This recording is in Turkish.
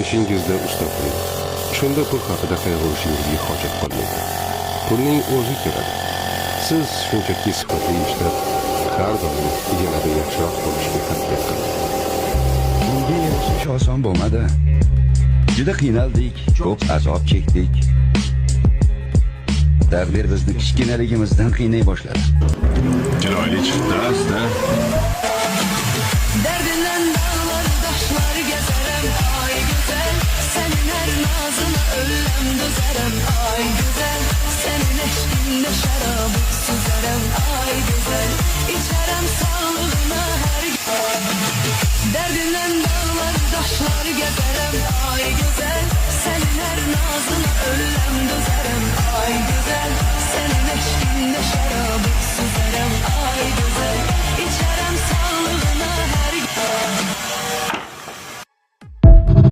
İşingizde usta bo'ling. Shunda pul haqida qayg'urishingizga hojat qolmaydi. Pulning o'zi keladi. Siz shunchaki sifatli ishlab, har doim yanada yaxshiroq bo'lishga harakat qiling. Bunga erishish oson bo'lmadi. Juda qiynaldik, ko'p azob chekdik. Taqdir bizni kichkinaligimizdan qiynay boshladi. Chiroyli chiqdi asta. Derdinden dağları taşları gezerim ay güzel. Senin her nazına ölüm düzerim ay güzel. Senin eşliğinde şarabı süzerim ay güzel. İçerem sağlığına her gün. Derdinden dağları taşları gezerim ay güzel. Senin her nazına ölüm düzerim ay güzel. Senin eşliğinde şarabı